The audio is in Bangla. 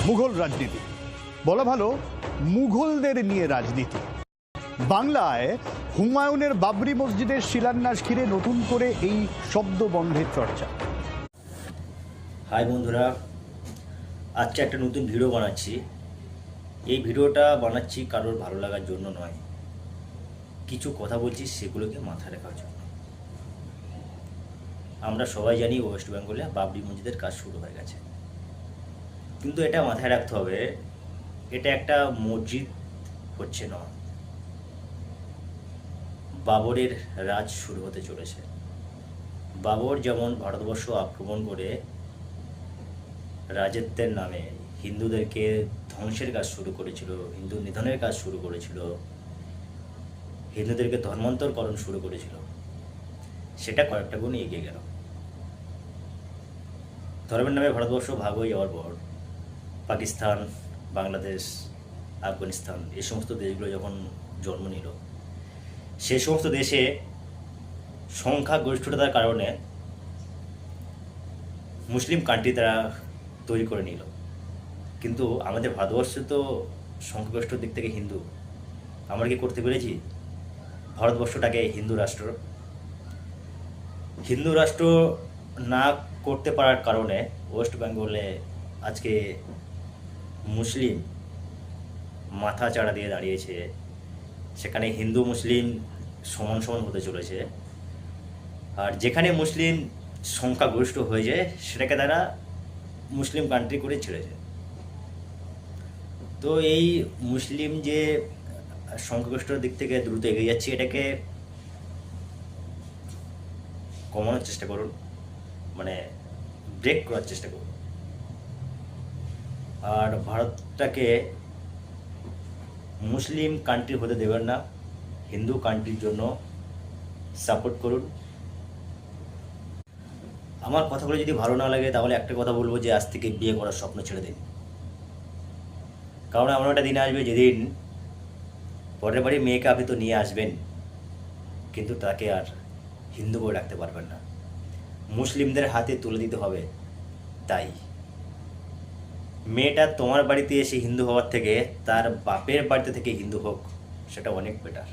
মুঘল রাজনীতি, বলা ভালো মুঘলদের নিয়ে রাজনীতি। বাংলায় হুমায়ুনের বাবরি মসজিদের শিলান্যাস ঘিরে নতুন করে এই শব্দ বন্ধের চর্চা। হাই বন্ধুরা, আজকে একটা নতুন ভিডিও বানাচ্ছি। এই ভিডিওটা বানাচ্ছি কারোর ভালো লাগার জন্য নয়, কিছু কথা বলছি সেগুলোকে মাথায় রাখার জন্য। আমরা সবাই জানি ওয়েস্ট বেঙ্গলে বাবরি মসজিদের কাজ শুরু হয়ে গেছে, কিন্তু এটা মাথায় রাখতে হবে, এটা একটা মসজিদ হচ্ছে না, বাবরের রাজ শুরু হতে চলেছে। বাবর যেমন ভারতবর্ষ আক্রমণ করে রাজত্বের নামে হিন্দুদেরকে ধ্বংসের কাজ শুরু করেছিল, হিন্দু নিধনের কাজ শুরু করেছিল, হিন্দুদেরকে ধর্মান্তরকরণ শুরু করেছিল, সেটা কয়েকটা গুণ এগিয়ে গেল। ধর্মের নামে ভারতবর্ষ ভাগ হয়ে যাওয়ার পর পাকিস্তান, বাংলাদেশ, আফগানিস্তান এই সমস্ত দেশগুলো যখন জন্ম নিল, সে সমস্ত দেশে সংখ্যাগরিষ্ঠতার কারণে মুসলিম কান্ট্রি তারা তৈরি করে নিল। কিন্তু আমাদের ভারতবর্ষ তো সংখ্যাগরিষ্ঠ দিক থেকে হিন্দু, আমরা কি করতে পেরেছি ভারতবর্ষটাকে হিন্দু রাষ্ট্র না করতে পারার কারণে ওয়েস্ট বেঙ্গলে আজকে মুসলিম মাথা চাড়া দিয়ে দাঁড়িয়েছে। সেখানে হিন্দু মুসলিম সমান সমান হতে চলেছে, আর যেখানে মুসলিম সংখ্যাগরিষ্ঠ হয়ে যায় সেটাকে তারা মুসলিম কান্ট্রি করে ছেড়েছে। তো এই মুসলিম যে সংখ্যাগরিষ্ঠর দিক থেকে দ্রুত এগিয়ে যাচ্ছে, এটাকে কমানোর চেষ্টা করুন, মানে ব্রেক করার চেষ্টা করুন। আর ভারতটাকে মুসলিম কান্ট্রি হতে দেবেন না, হিন্দু কান্ট্রির জন্য সাপোর্ট করুন। আমার কথাগুলো যদি ভালো না লাগে তাহলে একটা কথা বলবো যে আজ থেকে বিয়ে করার স্বপ্ন ছেড়ে দিন। কারণ এমন একটা দিন আসবে যেদিন পরের বাড়ি মেয়েকে আপনি তো নিয়ে আসবেন, কিন্তু তাকে আর হিন্দু বলে রাখতে পারবেন না, মুসলিমদের হাতে তুলে দিতে হবে। তাই মেয়েটা তোমার বাড়িতে এসে হিন্দু হওয়ার থেকে তার বাপের বাড়িতে থেকে হিন্দু হোক, সেটা অনেক বেটার।